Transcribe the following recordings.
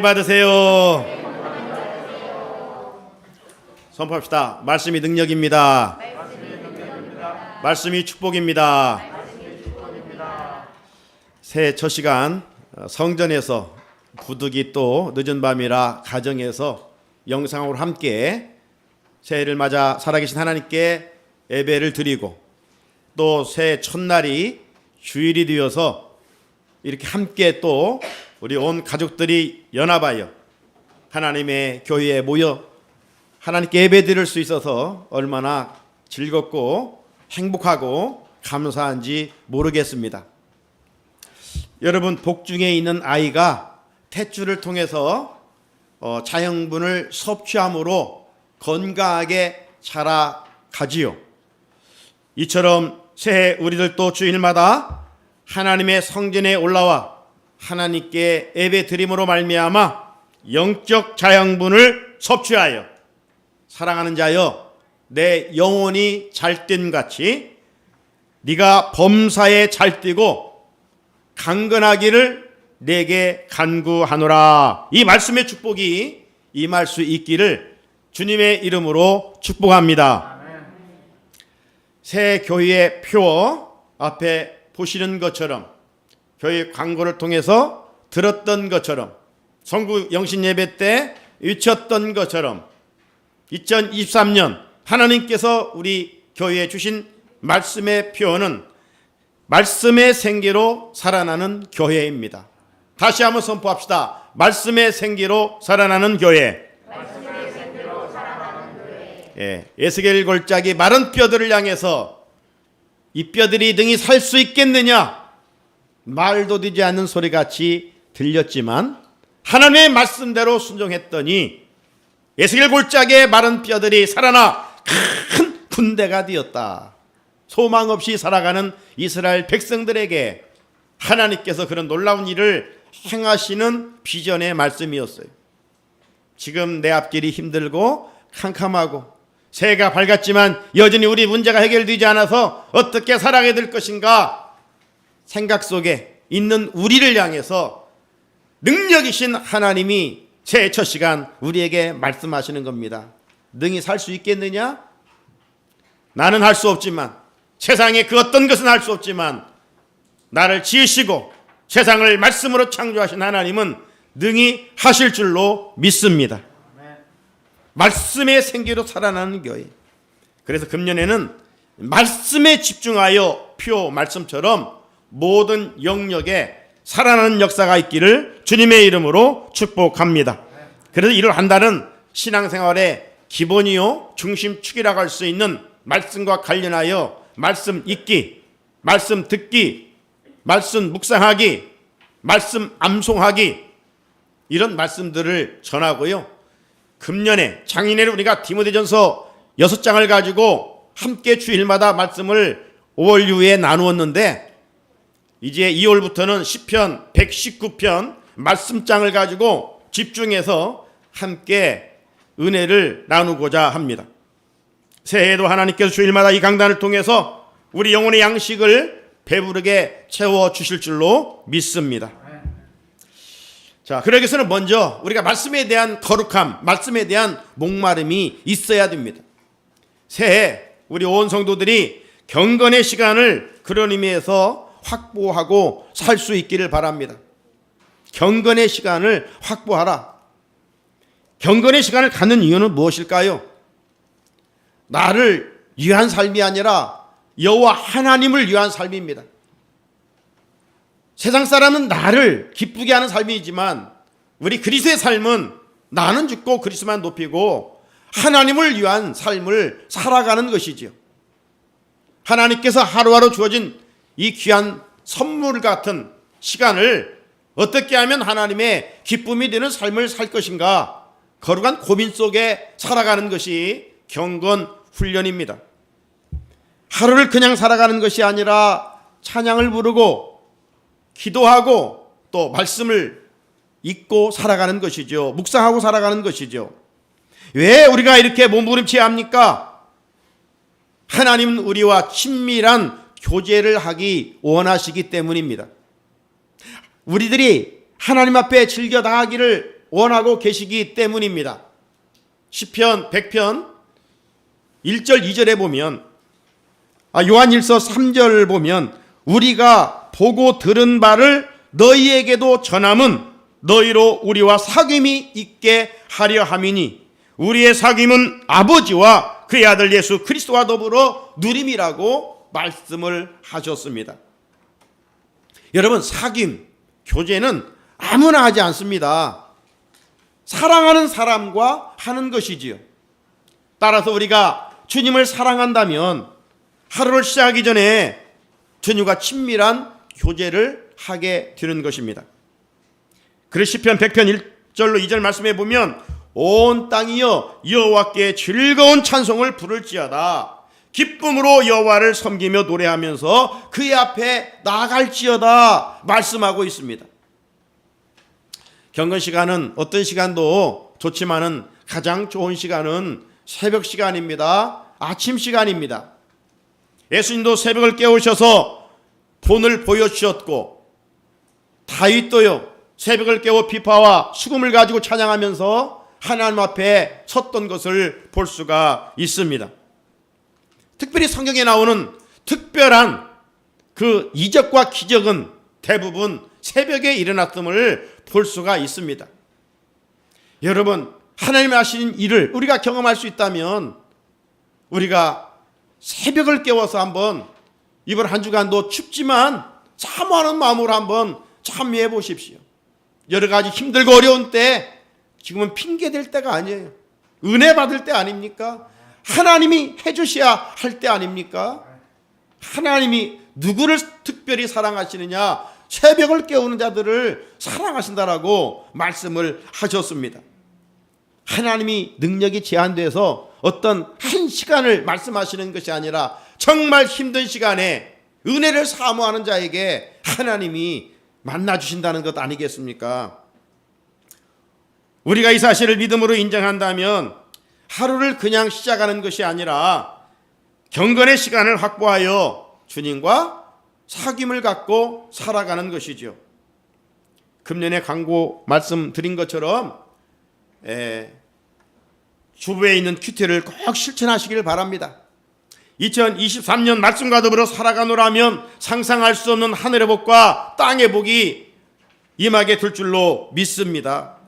받으세요. 선포합시다. 말씀이 능력입니다. 말씀이 축복입니다. 새해 첫 시간 성전에서 부득이 또 늦은 밤이라 가정에서 영상으로 함께 새해를 맞아 살아계신 하나님께 예배를 드리고 또 새해 첫날이 주일이 되어서 이렇게 함께 또 우리 온 가족들이 연합하여 하나님의 교회에 모여 하나님께 예배 드릴 수 있어서 얼마나 즐겁고 행복하고 감사한지 모르겠습니다. 여러분, 복중에 있는 아이가 탯줄을 통해서 자양분을 섭취함으로 건강하게 자라가지요. 이처럼 새해 우리들도 주일마다 하나님의 성전에 올라와 하나님께 예배 드림으로 말미암아 영적 자양분을 섭취하여 사랑하는 자여, 내 영혼이 잘 뛴 같이 네가 범사에 잘 뛰고 강건하기를 내게 간구하노라. 이 말씀의 축복이 임할 수 있기를 주님의 이름으로 축복합니다. 새 교회의 표 앞에 보시는 것처럼 교회 광고를 통해서 들었던 것처럼 성구 영신 예배 때 외쳤던 것처럼 2023년 하나님께서 우리 교회에 주신 말씀의 표현은 말씀의 생기로 살아나는 교회입니다. 다시 한번 선포합시다. 말씀의 생기로 살아나는 교회. 말씀의 생기로 살아나는 교회. 에스겔 골짜기 마른 뼈들을 향해서 이 뼈들이 능히 살 수 있겠느냐? 말도 되지 않는 소리같이 들렸지만 하나님의 말씀대로 순종했더니 에스겔 골짜기의 마른 뼈들이 살아나 큰 군대가 되었다. 소망 없이 살아가는 이스라엘 백성들에게 하나님께서 그런 놀라운 일을 행하시는 비전의 말씀이었어요. 지금 내 앞길이 힘들고 캄캄하고 새해가 밝았지만 여전히 우리 문제가 해결되지 않아서 어떻게 살아가야 될 것인가 생각 속에 있는 우리를 향해서 능력이신 하나님이 새해 첫 시간 우리에게 말씀하시는 겁니다. 능히 살 수 있겠느냐? 나는 할 수 없지만, 세상에 그 어떤 것은 할 수 없지만 나를 지으시고 세상을 말씀으로 창조하신 하나님은 능히 하실 줄로 믿습니다. 말씀의 생기로 살아나는 교회. 그래서 금년에는 말씀에 집중하여 표 말씀처럼 모든 영역에 살아나는 역사가 있기를 주님의 이름으로 축복합니다. 그래서 이를 한다는 신앙생활의 기본이요 중심축이라고 할 수 있는 말씀과 관련하여 말씀 읽기, 말씀 듣기, 말씀 묵상하기, 말씀 암송하기, 이런 말씀들을 전하고요. 금년에 장인애를 우리가 디모데전서 6장을 가지고 함께 주일마다 말씀을 5월 이후에 나누었는데 이제 2월부터는 시편 119편 말씀장을 가지고 집중해서 함께 은혜를 나누고자 합니다. 새해에도 하나님께서 주일마다 이 강단을 통해서 우리 영혼의 양식을 배부르게 채워주실 줄로 믿습니다. 자, 그러기 위해서는 먼저 우리가 말씀에 대한 거룩함, 말씀에 대한 목마름이 있어야 됩니다. 새해 우리 온 성도들이 경건의 시간을 그런 의미에서 확보하고 살 수 있기를 바랍니다. 경건의 시간을 확보하라. 경건의 시간을 갖는 이유는 무엇일까요? 나를 위한 삶이 아니라 여호와 하나님을 위한 삶입니다. 세상 사람은 나를 기쁘게 하는 삶이지만 우리 그리스도의 삶은 나는 죽고 그리스도만 높이고 하나님을 위한 삶을 살아가는 것이지요. 하나님께서 하루하루 주어진 이 귀한 선물 같은 시간을 어떻게 하면 하나님의 기쁨이 되는 삶을 살 것인가, 거룩한 고민 속에 살아가는 것이 경건 훈련입니다. 하루를 그냥 살아가는 것이 아니라 찬양을 부르고 기도하고 또 말씀을 읽고 살아가는 것이죠. 묵상하고 살아가는 것이죠. 왜 우리가 이렇게 몸부림쳐야 합니까? 하나님은 우리와 친밀한 교제를 하기 원하시기 때문입니다. 우리들이 하나님 앞에 즐겨 나가기를 원하고 계시기 때문입니다. 시편 100편 1절 2절에 보면, 요한일서 3절 보면, 우리가 보고 들은 바를 너희에게도 전함은 너희로 우리와 사귐이 있게 하려 함이니 우리의 사귐은 아버지와 그의 아들 예수 그리스도와 더불어 누림이라고 말씀을 하셨습니다. 여러분, 사귐, 교제는 아무나 하지 않습니다. 사랑하는 사람과 하는 것이지요. 따라서 우리가 주님을 사랑한다면 하루를 시작하기 전에 주님과 친밀한 교제를 하게 되는 것입니다. 그래서 시편 100편 1절로 2절 말씀해 보면, 온 땅이여 여호와께 즐거운 찬송을 부를지어다. 기쁨으로 여호와를 섬기며 노래하면서 그의 앞에 나아갈지어다 말씀하고 있습니다. 경건 시간은 어떤 시간도 좋지만은 가장 좋은 시간은 새벽 시간입니다. 아침 시간입니다. 예수님도 새벽을 깨우셔서 본을 보여주셨고, 다윗도요 새벽을 깨워 비파와 수금을 가지고 찬양하면서 하나님 앞에 섰던 것을 볼 수가 있습니다. 특별히 성경에 나오는 특별한 그 이적과 기적은 대부분 새벽에 일어났음을 볼 수가 있습니다. 여러분, 하나님이 하신 일을 우리가 경험할 수 있다면 우리가 새벽을 깨워서 한번 이번 한 주간도 춥지만 사모하는 마음으로 한번 참여해 보십시오. 여러 가지 힘들고 어려운 때, 지금은 핑계 댈 때가 아니에요. 은혜 받을 때 아닙니까? 하나님이 해주셔야 할 때 아닙니까? 하나님이 누구를 특별히 사랑하시느냐? 새벽을 깨우는 자들을 사랑하신다라고 말씀을 하셨습니다. 하나님이 능력이 제한돼서 어떤 한 시간을 말씀하시는 것이 아니라 정말 힘든 시간에 은혜를 사모하는 자에게 하나님이 만나주신다는 것 아니겠습니까? 우리가 이 사실을 믿음으로 인정한다면 하루를 그냥 시작하는 것이 아니라 경건의 시간을 확보하여 주님과 사귐을 갖고 살아가는 것이죠. 금년에 광고 말씀드린 것처럼 주부에 있는 큐티를 꼭 실천하시길 바랍니다. 2023년 말씀과 더불어 살아가노라면 상상할 수 없는 하늘의 복과 땅의 복이 임하게 될 줄로 믿습니다.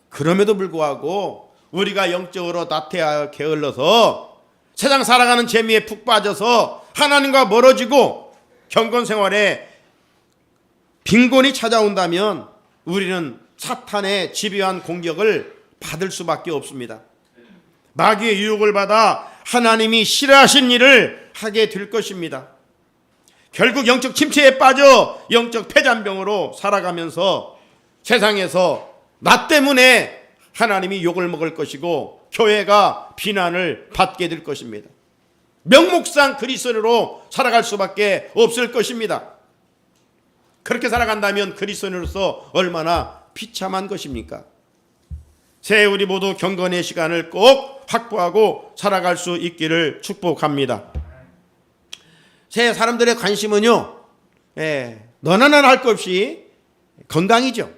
그럼에도 불구하고 우리가 영적으로 나태하여 게을러서 세상 살아가는 재미에 푹 빠져서 하나님과 멀어지고 경건 생활에 빈곤이 찾아온다면 우리는 사탄의 집요한 공격을 받을 수밖에 없습니다. 마귀의 유혹을 받아 하나님이 싫어하신 일을 하게 될 것입니다. 결국 영적 침체에 빠져 영적 폐잔병으로 살아가면서 세상에서 나 때문에 하나님이 욕을 먹을 것이고 교회가 비난을 받게 될 것입니다. 명목상 그리스도인으로 살아갈 수밖에 없을 것입니다. 그렇게 살아간다면 그리스도인으로서 얼마나 비참한 것입니까? 새해 우리 모두 경건의 시간을 꼭 확보하고 살아갈 수 있기를 축복합니다. 새해 사람들의 관심은요, 너나 나나 할 것 없이 건강이죠.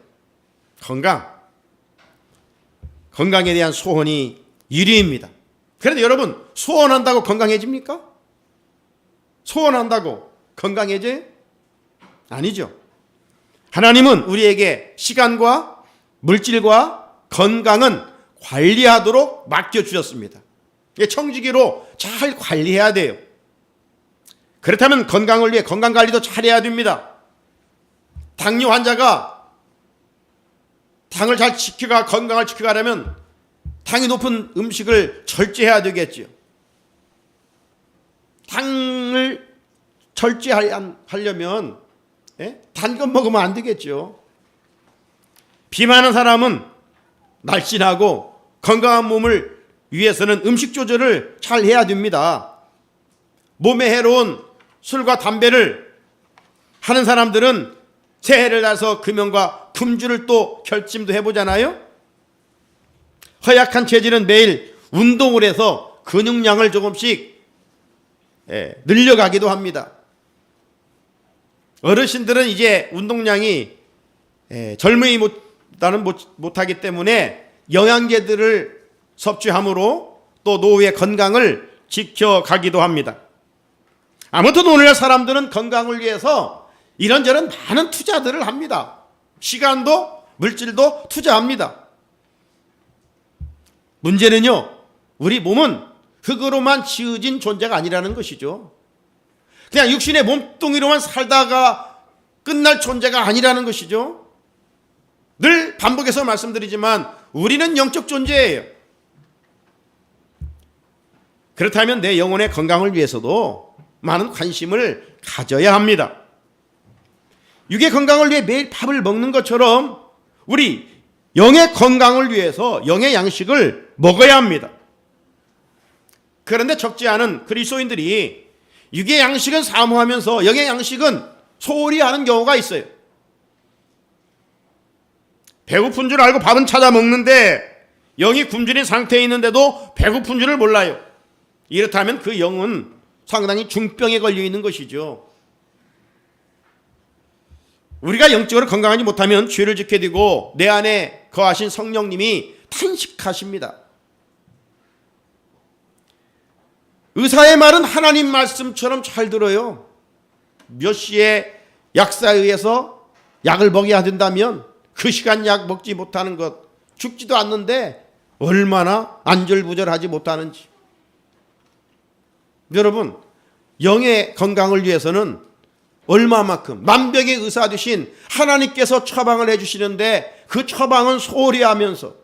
건강에 대한 소원이 1위입니다. 그런데 여러분, 소원한다고 건강해집니까? 소원한다고 건강해져요? 아니죠. 하나님은 우리에게 시간과 물질과 건강은 관리하도록 맡겨주셨습니다. 청지기로 잘 관리해야 돼요. 그렇다면 건강을 위해 건강관리도 잘해야 됩니다. 당뇨 환자가 당을 잘 지켜가 건강을 지켜가려면 당이 높은 음식을 절제해야 되겠죠. 당을 절제하려면 단 것 먹으면 안 되겠죠. 비만한 사람은 날씬하고 건강한 몸을 위해서는 음식 조절을 잘 해야 됩니다. 몸에 해로운 술과 담배를 하는 사람들은 새해를 나서 금연과 금주를 또 결심도 해보잖아요. 허약한 체질은 매일 운동을 해서 근육량을 조금씩 늘려가기도 합니다. 어르신들은 이제 운동량이 젊은이들 일단은 못하기 때문에 영양제들을 섭취함으로 또 노후의 건강을 지켜가기도 합니다. 아무튼 오늘날 사람들은 건강을 위해서 이런저런 많은 투자들을 합니다. 시간도 물질도 투자합니다. 문제는요, 우리 몸은 흙으로만 지어진 존재가 아니라는 것이죠. 그냥 육신의 몸뚱이로만 살다가 끝날 존재가 아니라는 것이죠. 늘 반복해서 말씀드리지만 우리는 영적 존재예요. 그렇다면 내 영혼의 건강을 위해서도 많은 관심을 가져야 합니다. 육의 건강을 위해 매일 밥을 먹는 것처럼 우리 영의 건강을 위해서 영의 양식을 먹어야 합니다. 그런데 적지 않은 그리스도인들이 육의 양식은 사모하면서 영의 양식은 소홀히 하는 경우가 있어요. 배고픈 줄 알고 밥은 찾아 먹는데 영이 굶주린 상태에 있는데도 배고픈 줄을 몰라요. 이렇다면 그 영은 상당히 중병에 걸려 있는 것이죠. 우리가 영적으로 건강하지 못하면 죄를 짓게 되고 내 안에 거하신 성령님이 탄식하십니다. 의사의 말은 하나님 말씀처럼 잘 들어요. 몇 시에 약사에 의해서 약을 먹여야 된다면 그 시간 약 먹지 못하는 것, 죽지도 않는데 얼마나 안절부절하지 못하는지. 여러분, 영의 건강을 위해서는 얼마만큼 만병의 의사 되신 하나님께서 처방을 해주시는데 그 처방은 소홀히 하면서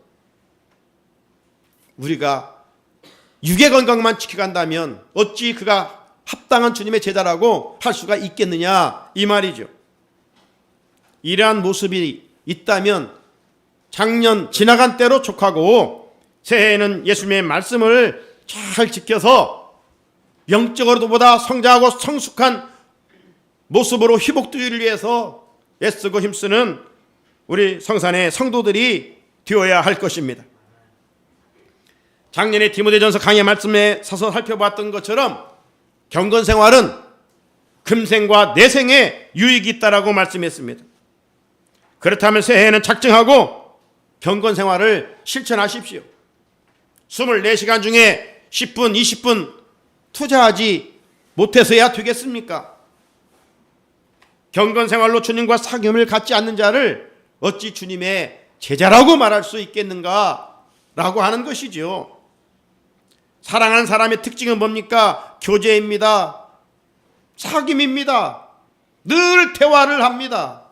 우리가 육의 건강만 지켜간다면 어찌 그가 합당한 주님의 제자라고 할 수가 있겠느냐, 이 말이죠. 이러한 모습이 있다면 작년 지나간 때로 촉하고 새해에는 예수님의 말씀을 잘 지켜서 영적으로도 보다 성장하고 성숙한 모습으로 회복되기를 위해서 애쓰고 힘쓰는 우리 성산의 성도들이 되어야 할 것입니다. 작년에 디모데전서 강의 말씀에 서서 살펴봤던 것처럼 경건생활은 금생과 내생에 유익이 있다라고 말씀했습니다. 그렇다면 새해에는 작정하고 경건생활을 실천하십시오. 24시간 중에 10분, 20분 투자하지 못해서야 되겠습니까? 경건생활로 주님과 사귐을 갖지 않는 자를 어찌 주님의 제자라고 말할 수 있겠는가 라고 하는 것이죠. 사랑하는 사람의 특징은 뭡니까? 교제입니다. 사귐입니다. 늘 대화를 합니다.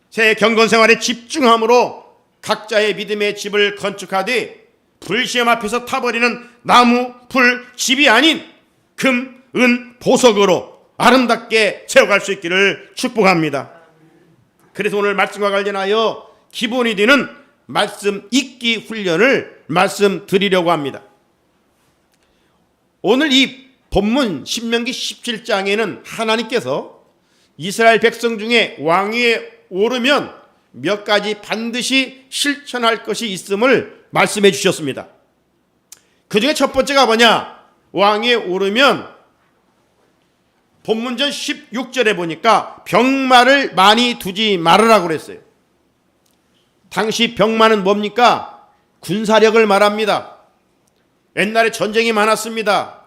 새 경건생활에 집중함으로 각자의 믿음의 집을 건축하되 불시험 앞에서 타버리는 나무, 풀, 집이 아닌 금, 은, 보석으로 아름답게 채워갈 수 있기를 축복합니다. 그래서 오늘 말씀과 관련하여 기본이 되는 말씀 읽기 훈련을 말씀드리려고 합니다. 오늘 이 본문 신명기 17장에는 하나님께서 이스라엘 백성 중에 왕위에 오르면 몇 가지 반드시 실천할 것이 있음을 말씀해 주셨습니다. 그 중에 첫 번째가 뭐냐? 왕위에 오르면 본문전 16절에 보니까 병마를 많이 두지 말으라고 그랬어요. 당시 병마는 뭡니까? 군사력을 말합니다. 옛날에 전쟁이 많았습니다.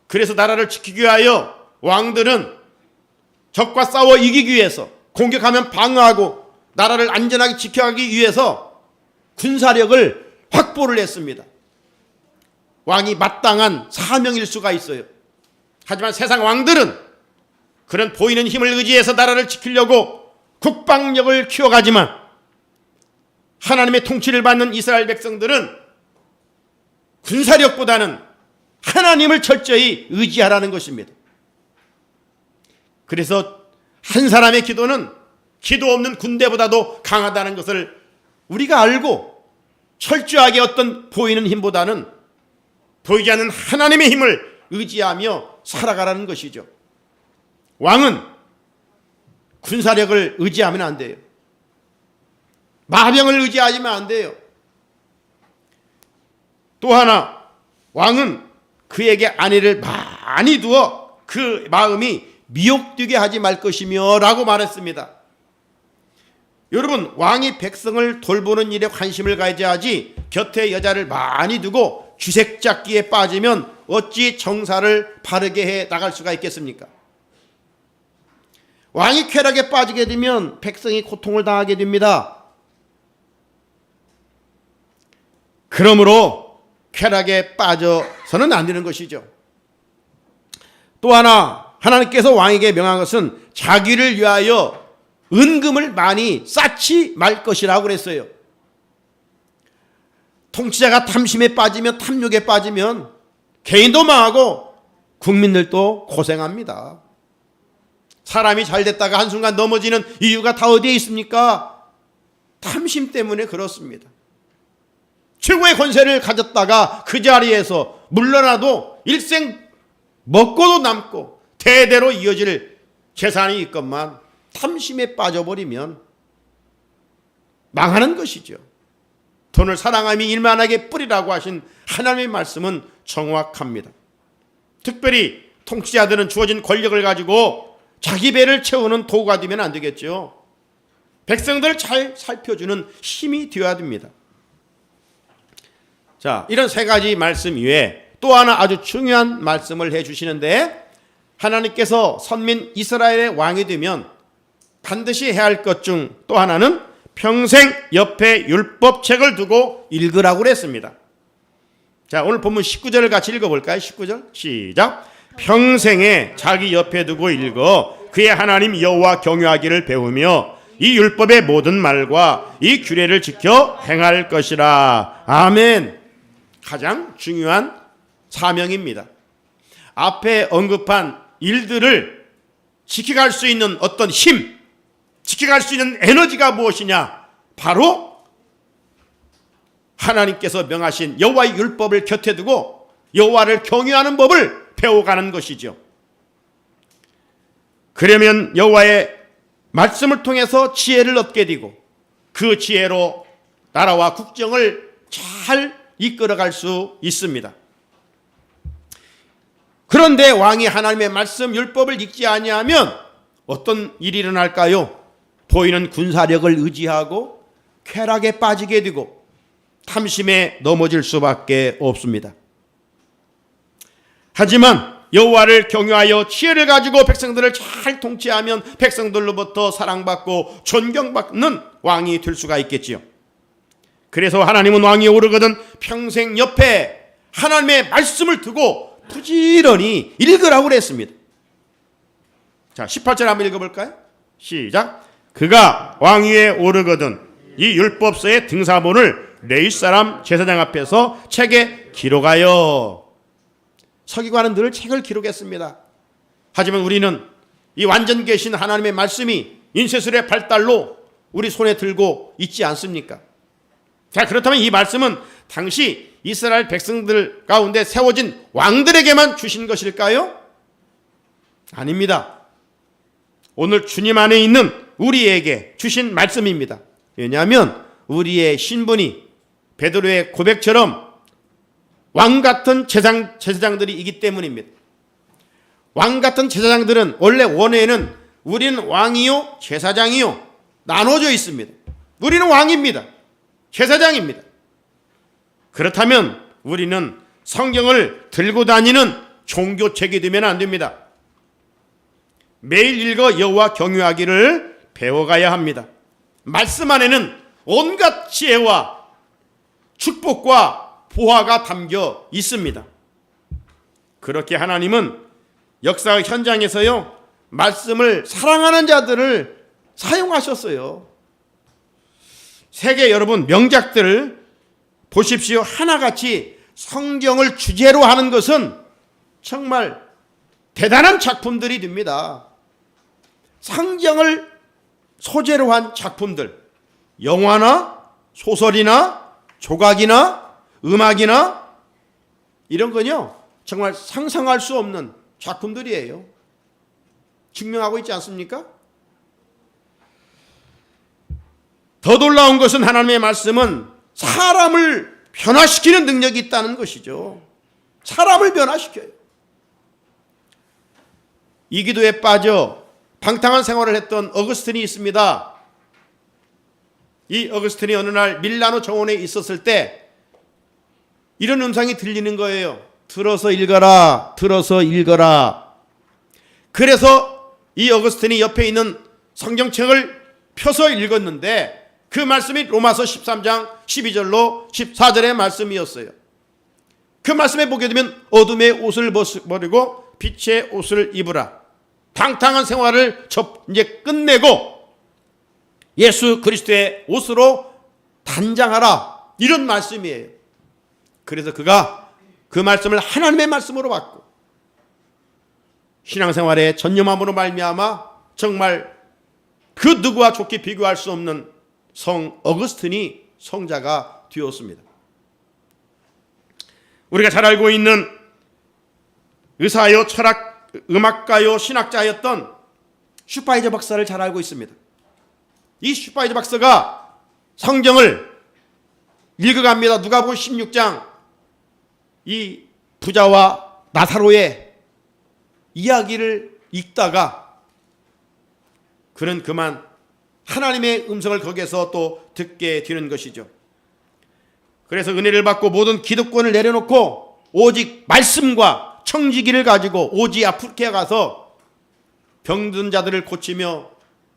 그래서 나라를 지키기 위하여 왕들은 적과 싸워 이기기 위해서, 공격하면 방어하고 나라를 안전하게 지켜가기 위해서 군사력을 확보를 했습니다. 왕이 마땅한 사명일 수가 있어요. 하지만 세상 왕들은 그런 보이는 힘을 의지해서 나라를 지키려고 국방력을 키워가지만 하나님의 통치를 받는 이스라엘 백성들은 군사력보다는 하나님을 철저히 의지하라는 것입니다. 그래서 한 사람의 기도는 기도 없는 군대보다도 강하다는 것을 우리가 알고 철저하게 어떤 보이는 힘보다는 보이지 않는 하나님의 힘을 의지하며 살아가라는 것이죠. 왕은 군사력을 의지하면 안 돼요. 마병을 의지하면 안 돼요. 또 하나, 왕은 그에게 아내를 많이 두어 그 마음이 미혹되게 하지 말 것이며 라고 말했습니다. 여러분, 왕이 백성을 돌보는 일에 관심을 가져야지 곁에 여자를 많이 두고 쥐새잡기에 빠지면 어찌 정사를 바르게 해 나갈 수가 있겠습니까? 왕이 쾌락에 빠지게 되면 백성이 고통을 당하게 됩니다. 그러므로 쾌락에 빠져서는 안 되는 것이죠. 또 하나, 하나님께서 왕에게 명한 것은 자기를 위하여 은금을 많이 쌓지 말 것이라고 그랬어요. 통치자가 탐심에 빠지면, 탐욕에 빠지면 개인도 망하고 국민들도 고생합니다. 사람이 잘 됐다가 한순간 넘어지는 이유가 다 어디에 있습니까? 탐심 때문에 그렇습니다. 최고의 권세를 가졌다가 그 자리에서 물러나도 일생 먹고도 남고 대대로 이어질 재산이 있건만 탐심에 빠져버리면 망하는 것이죠. 돈을 사랑함이 일만하게 뿌리라고 하신 하나님의 말씀은 정확합니다. 특별히 통치자들은 주어진 권력을 가지고 자기 배를 채우는 도구가 되면 안 되겠죠. 백성들을 잘 살펴주는 힘이 되어야 됩니다. 자, 이런 세 가지 말씀 이외에 또 하나 아주 중요한 말씀을 해주시는데, 하나님께서 선민 이스라엘의 왕이 되면 반드시 해야 할 것 중 또 하나는 평생 옆에 율법책을 두고 읽으라고 그랬습니다. 자, 오늘 본문 19절을 같이 읽어볼까요? 19절 시작. 평생에 자기 옆에 두고 읽어 그의 하나님 여호와 경유하기를 배우며 이 율법의 모든 말과 이 규례를 지켜 행할 것이라. 아멘. 가장 중요한 사명입니다. 앞에 언급한 일들을 지켜갈 수 있는 어떤 힘, 지켜갈 수 있는 에너지가 무엇이냐? 바로 하나님께서 명하신 여호와의 율법을 곁에 두고 여호와를 경유하는 법을 배워가는 것이죠. 그러면 여호와의 말씀을 통해서 지혜를 얻게 되고 그 지혜로 나라와 국정을 잘 이끌어갈 수 있습니다. 그런데 왕이 하나님의 말씀 율법을 읽지 아니하면 어떤 일이 일어날까요? 보이는 군사력을 의지하고 쾌락에 빠지게 되고 탐심에 넘어질 수밖에 없습니다. 하지만 여호와를 경유하여 지혜를 가지고 백성들을 잘 통치하면 백성들로부터 사랑받고 존경받는 왕이 될 수가 있겠지요. 그래서 하나님은 왕이 오르거든 평생 옆에 하나님의 말씀을 두고 부지런히 읽으라고 그랬습니다. 자, 18절 한번 읽어볼까요? 시작. 그가 왕위에 오르거든 이 율법서의 등사본을 레위 사람 제사장 앞에서 책에 기록하여. 서기관은 늘 책을 기록했습니다. 하지만 우리는 이 완전 계신 하나님의 말씀이 인쇄술의 발달로 우리 손에 들고 있지 않습니까? 자, 그렇다면 이 말씀은 당시 이스라엘 백성들 가운데 세워진 왕들에게만 주신 것일까요? 아닙니다. 오늘 주님 안에 있는 우리에게 주신 말씀입니다. 왜냐하면 우리의 신분이 베드로의 고백처럼 왕 같은 제사장들이 있기 때문입니다. 왕 같은 제사장들은 원래 원에는 우리는 왕이요 제사장이요 나눠져 있습니다. 우리는 왕입니다. 제사장입니다. 그렇다면 우리는 성경을 들고 다니는 종교책이 되면 안 됩니다. 매일 읽어 여호와 경유하기를 배워가야 합니다. 말씀 안에는 온갖 지혜와 축복과 보화가 담겨 있습니다. 그렇게 하나님은 역사 현장에서요 말씀을 사랑하는 자들을 사용하셨어요. 세계 여러분 명작들을 보십시오. 하나같이 성경을 주제로 하는 것은 정말 대단한 작품들이 됩니다. 성경을 소재로 한 작품들, 영화나 소설이나 조각이나 음악이나 이런 건요 정말 상상할 수 없는 작품들이에요. 증명하고 있지 않습니까? 더 놀라운 것은 하나님의 말씀은 사람을 변화시키는 능력이 있다는 것이죠. 사람을 변화시켜요. 이 기도에 빠져 방탕한 생활을 했던 어거스틴이 있습니다. 이 어거스틴이 어느 날 밀라노 정원에 있었을 때 이런 음성이 들리는 거예요. 들어서 읽어라. 들어서 읽어라. 그래서 이 어거스틴이 옆에 있는 성경책을 펴서 읽었는데 그 말씀이 로마서 13장 12절로 14절의 말씀이었어요. 그 말씀에 보게 되면 어둠의 옷을 버리고 빛의 옷을 입으라. 방탕한 생활을 이제 끝내고 예수 그리스도의 옷으로 단장하라. 이런 말씀이에요. 그래서 그가 그 말씀을 하나님의 말씀으로 받고 신앙생활에 전념함으로 말미암아 정말 그 누구와 좋게 비교할 수 없는 성 어거스틴이 성자가 되었습니다. 우리가 잘 알고 있는 의사요, 철학, 음악가요, 신학자였던 슈파이저 박사를 잘 알고 있습니다. 이 슈파이저 박사가 성경을 읽어갑니다. 누가복음 16장 이 부자와 나사로의 이야기를 읽다가 그는 그만 하나님의 음성을 거기에서 또 듣게 되는 것이죠. 그래서 은혜를 받고 모든 기득권을 내려놓고 오직 말씀과 청지기를 가지고 오지 아프리카에 가서 병든 자들을 고치며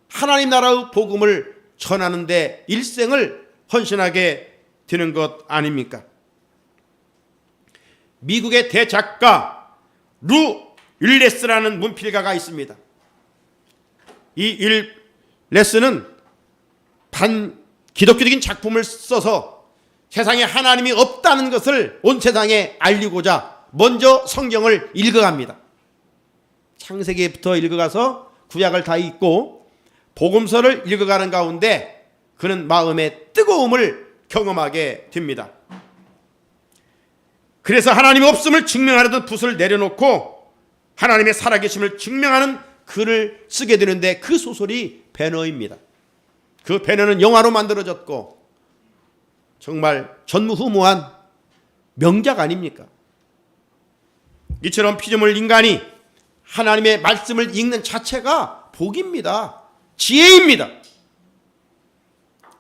하나님 나라의 복음을 전하는데 일생을 헌신하게 되는 것 아닙니까? 미국의 대작가 루 일레스라는 문필가가 있습니다. 이 일레스는 반기독교적인 작품을 써서 세상에 하나님이 없다는 것을 온 세상에 알리고자 먼저 성경을 읽어갑니다. 창세기부터 읽어가서 구약을 다 읽고 복음서를 읽어가는 가운데 그는 마음의 뜨거움을 경험하게 됩니다. 그래서 하나님의 없음을 증명하려던 붓을 내려놓고 하나님의 살아계심을 증명하는 글을 쓰게 되는데 그 소설이 배너입니다. 그 배너는 영화로 만들어졌고 정말 전무후무한 명작 아닙니까? 이처럼 피조물 인간이 하나님의 말씀을 읽는 자체가 복입니다. 지혜입니다.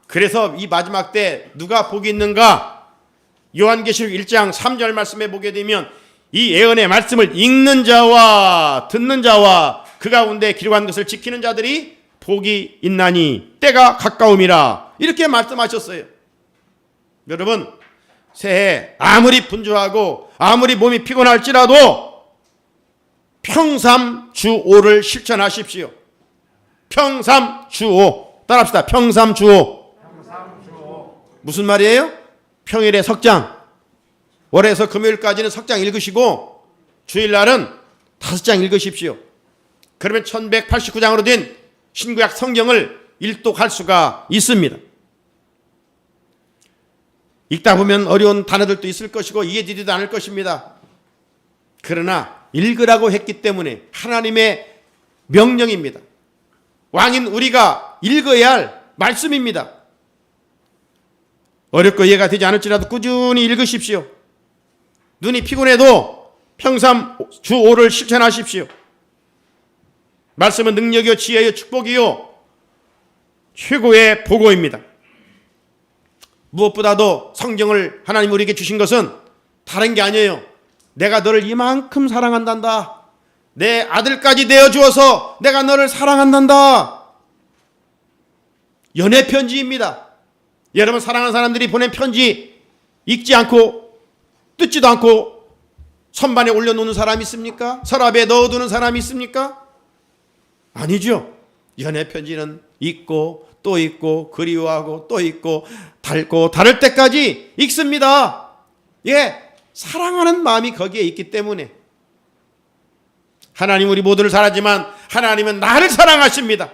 그래서 이 마지막 때 누가 복이 있는가? 요한계시록 1장 3절 말씀에 보게 되면 이 예언의 말씀을 읽는 자와 듣는 자와 그 가운데 기록한 것을 지키는 자들이 복이 있나니 때가 가까움이라 이렇게 말씀하셨어요. 여러분 새해 아무리 분주하고 아무리 몸이 피곤할지라도 평삼주오를 실천하십시오. 평삼주오 따라합시다. 평삼주오 무슨 말이에요? 평일에 석장, 월에서 금요일까지는 석장 읽으시고 주일날은 5장 읽으십시오. 그러면 1189장으로 된 신구약 성경을 일독할 수가 있습니다. 읽다 보면 어려운 단어들도 있을 것이고 이해되지도 않을 것입니다. 그러나 읽으라고 했기 때문에 하나님의 명령입니다. 왕인 우리가 읽어야 할 말씀입니다. 어렵고 이해가 되지 않을지라도 꾸준히 읽으십시오. 눈이 피곤해도 평삼주오를 실천하십시오. 말씀은 능력이요 지혜요 축복이요 최고의 보고입니다. 무엇보다도 성경을 하나님 우리에게 주신 것은 다른 게 아니에요. 내가 너를 이만큼 사랑한단다. 내 아들까지 내어주어서 내가 너를 사랑한단다. 연애 편지입니다. 여러분 사랑하는 사람들이 보낸 편지 읽지 않고 뜯지도 않고 선반에 올려놓는 사람이 있습니까? 서랍에 넣어두는 사람이 있습니까? 아니죠. 연애 편지는 읽고 또 읽고 그리워하고 또 읽고 닳고 닳을 때까지 읽습니다. 예, 사랑하는 마음이 거기에 있기 때문에. 하나님 우리 모두를 사랑하지만 하나님은 나를 사랑하십니다.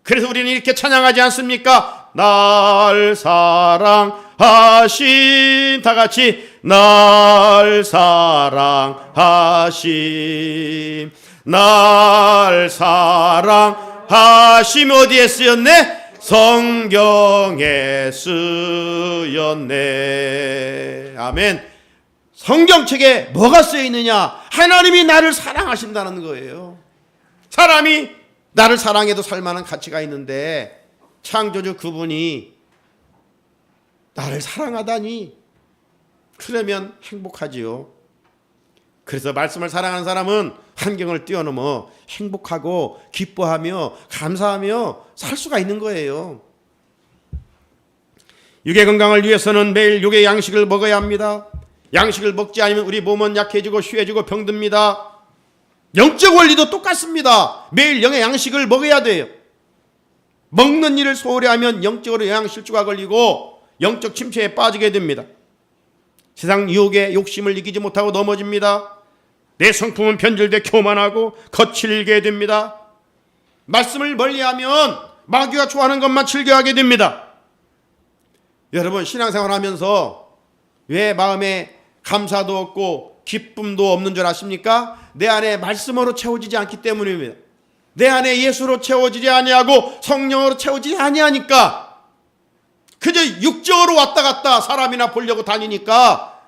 그래서 우리는 이렇게 찬양하지 않습니까? 날 사랑하신 다 같이 날 사랑하신 날 사랑하심 어디에 쓰였네? 성경에 쓰였네. 아멘. 성경책에 뭐가 쓰여 있느냐? 하나님이 나를 사랑하신다는 거예요. 사람이 나를 사랑해도 살만한 가치가 있는데 창조주 그분이 나를 사랑하다니. 그러면 행복하지요. 그래서 말씀을 사랑하는 사람은 환경을 뛰어넘어 행복하고 기뻐하며 감사하며 살 수가 있는 거예요. 육의 건강을 위해서는 매일 육의 양식을 먹어야 합니다. 양식을 먹지 않으면 우리 몸은 약해지고 쉬해지고 병듭니다. 영적 원리도 똑같습니다. 매일 영의 양식을 먹어야 돼요. 먹는 일을 소홀히 하면 영적으로 영양실조가 걸리고 영적 침체에 빠지게 됩니다. 세상 유혹에 욕심을 이기지 못하고 넘어집니다. 내 성품은 변질돼 교만하고 거칠게 됩니다. 말씀을 멀리하면 마귀가 좋아하는 것만 즐겨하게 됩니다. 여러분, 신앙생활 하면서 왜 마음에 감사도 없고 기쁨도 없는 줄 아십니까? 내 안에 말씀으로 채워지지 않기 때문입니다. 내 안에 예수로 채워지지 아니하고 성령으로 채워지지 아니하니까, 그저 육적으로 왔다 갔다 사람이나 보려고 다니니까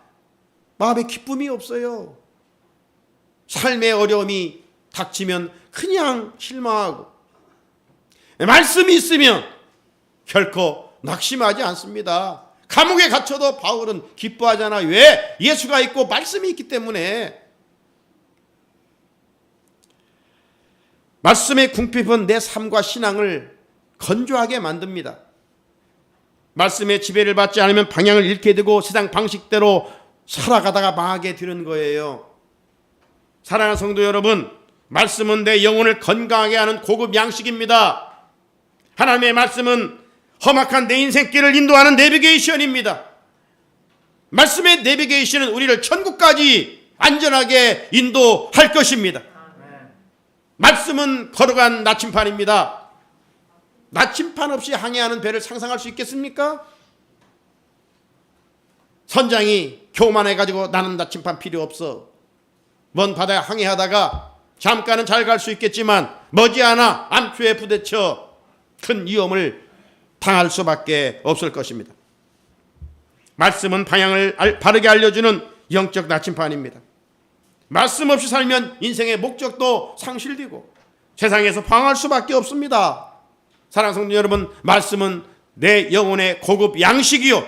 마음에 기쁨이 없어요. 삶의 어려움이 닥치면 그냥 실망하고, 말씀이 있으면 결코 낙심하지 않습니다. 감옥에 갇혀도 바울은 기뻐하잖아요. 왜? 예수가 있고 말씀이 있기 때문에. 말씀의 궁핍은 내 삶과 신앙을 건조하게 만듭니다. 말씀의 지배를 받지 않으면 방향을 잃게 되고 세상 방식대로 살아가다가 망하게 되는 거예요. 사랑하는 성도 여러분, 말씀은 내 영혼을 건강하게 하는 고급 양식입니다. 하나님의 말씀은 험악한 내 인생길을 인도하는 내비게이션입니다. 말씀의 내비게이션은 우리를 천국까지 안전하게 인도할 것입니다. 말씀은 걸어간 나침판입니다. 나침판 없이 항해하는 배를 상상할 수 있겠습니까? 선장이 교만해가지고 나는 나침판 필요 없어, 먼 바다에 항해하다가 잠깐은 잘 갈 수 있겠지만 머지않아 암초에 부딪혀 큰 위험을 당할 수밖에 없을 것입니다. 말씀은 방향을 바르게 알려주는 영적 나침판입니다. 말씀 없이 살면 인생의 목적도 상실되고 세상에서 방황할 수밖에 없습니다. 사랑하는 성도 여러분, 말씀은 내 영혼의 고급 양식이요,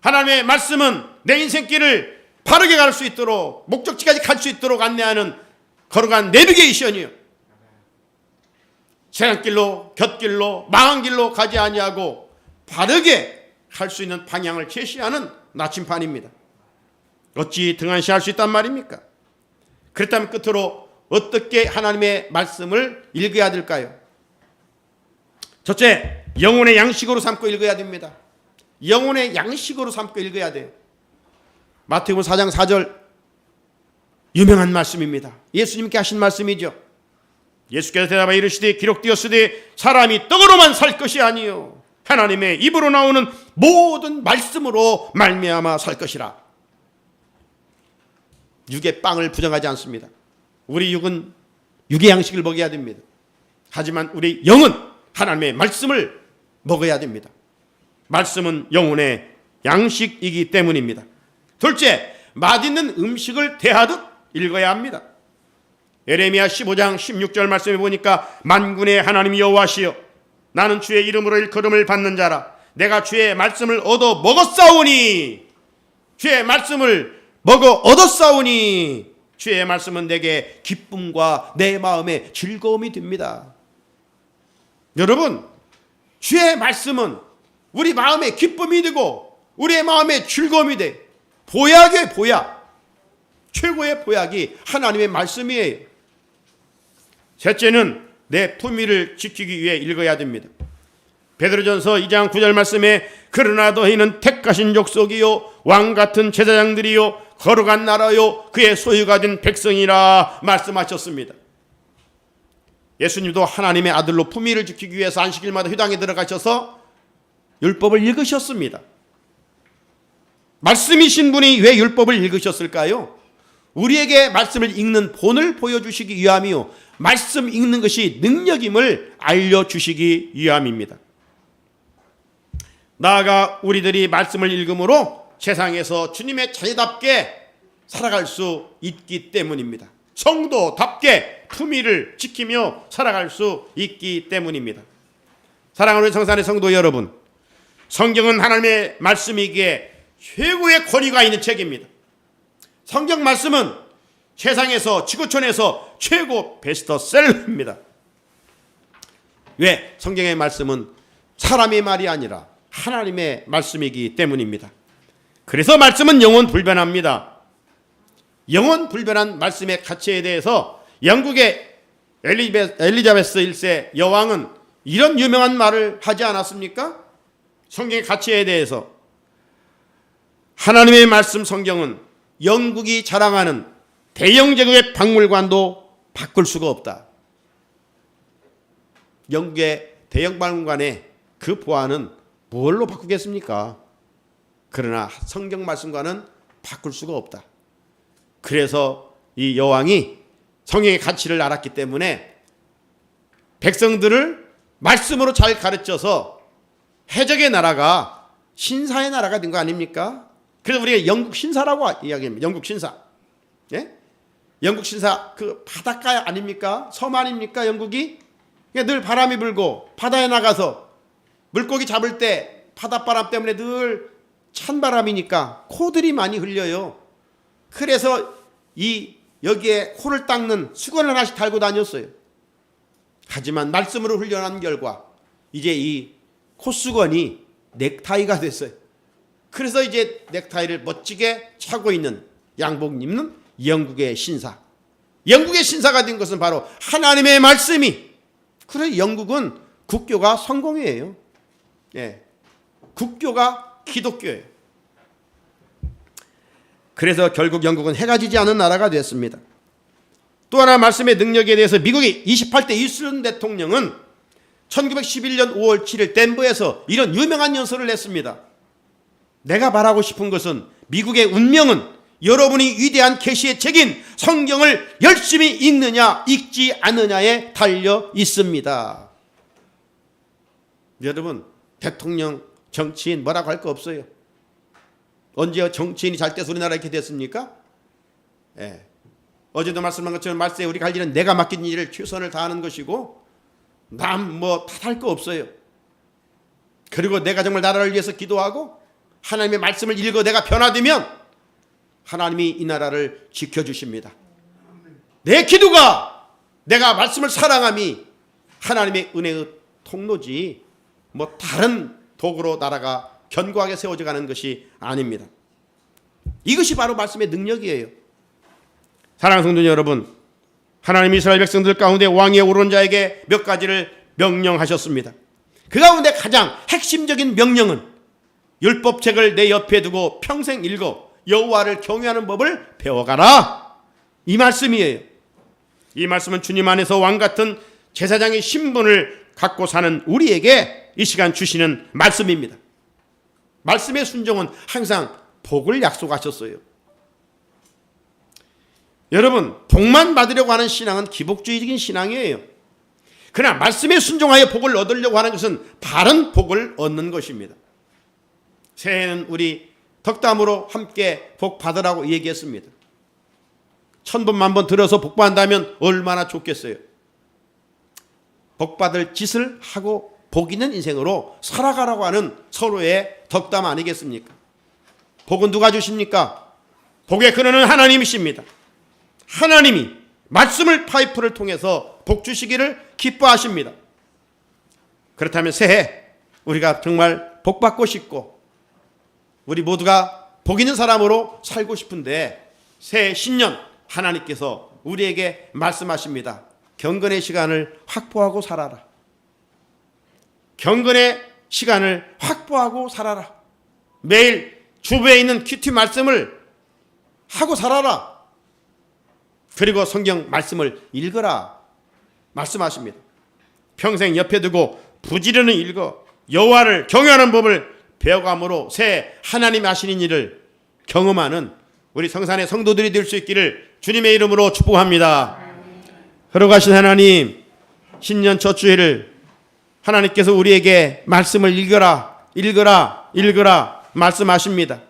하나님의 말씀은 내 인생길을 바르게 갈 수 있도록, 목적지까지 갈 수 있도록 안내하는 걸어간 내비게이션이요, 세상길로 곁길로 망한 길로 가지 아니하고 바르게 갈 수 있는 방향을 제시하는 나침판입니다. 어찌 등한시할 수 있단 말입니까? 그렇다면 끝으로 어떻게 하나님의 말씀을 읽어야 될까요? 첫째, 영혼의 양식으로 삼고 읽어야 됩니다. 영혼의 양식으로 삼고 읽어야 돼요. 마태복음 4장 4절 유명한 말씀입니다. 예수님께 하신 말씀이죠. 예수께서 대답하여 이르시되 기록되었으되 사람이 떡으로만 살 것이 아니요 하나님의 입으로 나오는 모든 말씀으로 말미암아 살 것이라. 육의 빵을 부정하지 않습니다. 우리 육은 육의 양식을 먹어야 됩니다. 하지만 우리 영은 하나님의 말씀을 먹어야 됩니다. 말씀은 영혼의 양식이기 때문입니다. 둘째, 맛있는 음식을 대하듯 읽어야 합니다. 예레미야 15장 16절 말씀에 보니까 만군의 하나님 여호와시여 나는 주의 이름으로 일컬음을 받는 자라. 내가 주의 말씀을 얻어 먹었사오니, 주의 말씀을 먹어 얻었사오니 주의 말씀은 내게 기쁨과 내 마음의 즐거움이 됩니다. 여러분, 주의 말씀은 우리 마음의 기쁨이 되고 우리의 마음의 즐거움이 돼. 보약의 보약, 최고의 보약이 하나님의 말씀이에요. 셋째는 내 품위를 지키기 위해 읽어야 됩니다. 베드로전서 2장 9절 말씀에 그러나 너희는 택하신 족속이요 왕같은 제사장들이요 거룩한 나라요 그의 소유가 된 백성이라 말씀하셨습니다. 예수님도 하나님의 아들로 품위를 지키기 위해서 안식일마다 회당에 들어가셔서 율법을 읽으셨습니다. 말씀이신 분이 왜 율법을 읽으셨을까요? 우리에게 말씀을 읽는 본을 보여주시기 위함이요, 말씀 읽는 것이 능력임을 알려주시기 위함입니다. 나아가 우리들이 말씀을 읽음으로 세상에서 주님의 자녀답게 살아갈 수 있기 때문입니다. 성도답게 품위를 지키며 살아갈 수 있기 때문입니다. 사랑하는 성산의 성도 여러분, 성경은 하나님의 말씀이기에 최고의 권위가 있는 책입니다. 성경 말씀은 세상에서 지구촌에서 최고 베스트셀러입니다. 왜? 성경의 말씀은 사람의 말이 아니라 하나님의 말씀이기 때문입니다. 그래서 말씀은 영원 불변합니다. 영원 불변한 말씀의 가치에 대해서 영국의 엘리자베스 1세 여왕은 이런 유명한 말을 하지 않았습니까? 성경의 가치에 대해서 하나님의 말씀 성경은 영국이 자랑하는 대영 제국의 박물관도 바꿀 수가 없다. 영국의 대영 박물관의 그 보안은 무엇로 바꾸겠습니까? 그러나 성경 말씀과는 바꿀 수가 없다. 그래서 이 여왕이 성경의 가치를 알았기 때문에 백성들을 말씀으로 잘 가르쳐서 해적의 나라가 신사의 나라가 된 거 아닙니까? 그래서 우리가 영국 신사라고 이야기합니다. 영국 신사. 예? 영국 신사 그 바닷가 아닙니까? 섬 아닙니까? 영국이 늘 바람이 불고 바다에 나가서 물고기 잡을 때 바닷바람 때문에 늘 찬바람이니까 코들이 많이 흘려요. 그래서 여기에 코를 닦는 수건을 하나씩 달고 다녔어요. 하지만 말씀으로 훈련한 결과 이제 이 콧수건이 넥타이가 됐어요. 그래서 이제 넥타이를 멋지게 차고 있는 양복 입는 영국의 신사. 영국의 신사가 된 것은 바로 하나님의 말씀이. 그래서 영국은 국교가 성공이에요. 예, 국교가 기독교예요. 그래서 결국 영국은 해가 지지 않은 나라가 됐습니다. 또 하나 말씀의 능력에 대해서 미국의 28대 이수준 대통령은 1911년 5월 7일 덴버에서 이런 유명한 연설을 했습니다. 내가 말하고 싶은 것은 미국의 운명은 여러분이 위대한 계시의 책인 성경을 열심히 읽느냐 읽지 않느냐에 달려 있습니다. 여러분, 대통령, 정치인 뭐라고 할 거 없어요. 언제 정치인이 잘 돼서 우리나라 이렇게 됐습니까? 예. 어제도 말씀한 것처럼 말세에 우리가 할 일은 내가 맡긴 일을 최선을 다하는 것이고 남 뭐 탓할 거 없어요. 그리고 내가 정말 나라를 위해서 기도하고 하나님의 말씀을 읽어 내가 변화되면 하나님이 이 나라를 지켜주십니다. 내 기도가 내가 말씀을 사랑함이 하나님의 은혜의 통로지 뭐 다른 도구로 나라가 견고하게 세워져 가는 것이 아닙니다. 이것이 바로 말씀의 능력이에요. 사랑하는 성도 여러분, 하나님 이스라엘 백성들 가운데 왕위에 오른 자에게 몇 가지를 명령하셨습니다. 그 가운데 가장 핵심적인 명령은 율법책을 내 옆에 두고 평생 읽어 여호와를 경외하는 법을 배워가라, 이 말씀이에요. 이 말씀은 주님 안에서 왕 같은 제사장의 신분을 갖고 사는 우리에게 이 시간 주시는 말씀입니다. 말씀의 순종은 항상 복을 약속하셨어요. 여러분, 복만 받으려고 하는 신앙은 기복주의적인 신앙이에요. 그러나 말씀에 순종하여 복을 얻으려고 하는 것은 바른 복을 얻는 것입니다. 새해에는 우리 덕담으로 함께 복 받으라고 얘기했습니다. 1000번 만번 들어서 복 받는다면 얼마나 좋겠어요. 복 받을 짓을 하고 복 있는 인생으로 살아가라고 하는 서로의 덕담 아니겠습니까? 복은 누가 주십니까? 복의 근원은 하나님이십니다. 하나님이 말씀을 파이프를 통해서 복 주시기를 기뻐하십니다. 그렇다면 새해 우리가 정말 복 받고 싶고 우리 모두가 복 있는 사람으로 살고 싶은데 새해 신년 하나님께서 우리에게 말씀하십니다. 경건의 시간을 확보하고 살아라. 경건의 시간을 확보하고 살아라. 매일 주부에 있는 큐티 말씀을 하고 살아라. 그리고 성경 말씀을 읽어라 말씀하십니다. 평생 옆에 두고 부지런히 읽어 여호와를 경외하는 법을 배워감으로 새 하나님이 하시는 일을 경험하는 우리 성산의 성도들이 될 수 있기를 주님의 이름으로 축복합니다. 걸어가신 하나님, 신년 첫 주일을 하나님께서 우리에게 말씀을 읽어라 말씀하십니다.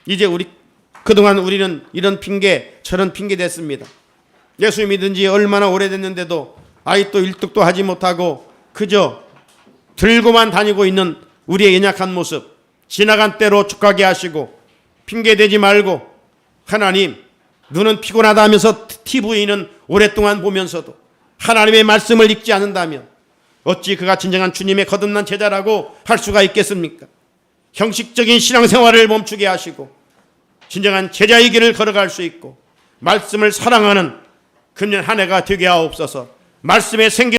이제 그동안 우리는 이런 핑계 저런 핑계 됐습니다. 예수 믿은 지 얼마나 오래됐는데도 아직도 일뚝도 하지 못하고 그저 들고만 다니고 있는 우리의 연약한 모습 지나간 때로 축하게 하시고 핑계대지 말고 하나님 눈은 피곤하다 하면서 TV는 오랫동안 보면서도 하나님의 말씀을 읽지 않는다면 어찌 그가 진정한 주님의 거듭난 제자라고 할 수가 있겠습니까? 형식적인 신앙생활을 멈추게 하시고 진정한 제자의 길을 걸어갈 수 있고 말씀을 사랑하는 금년 한 해가 되게 하옵소서. 말씀의 생기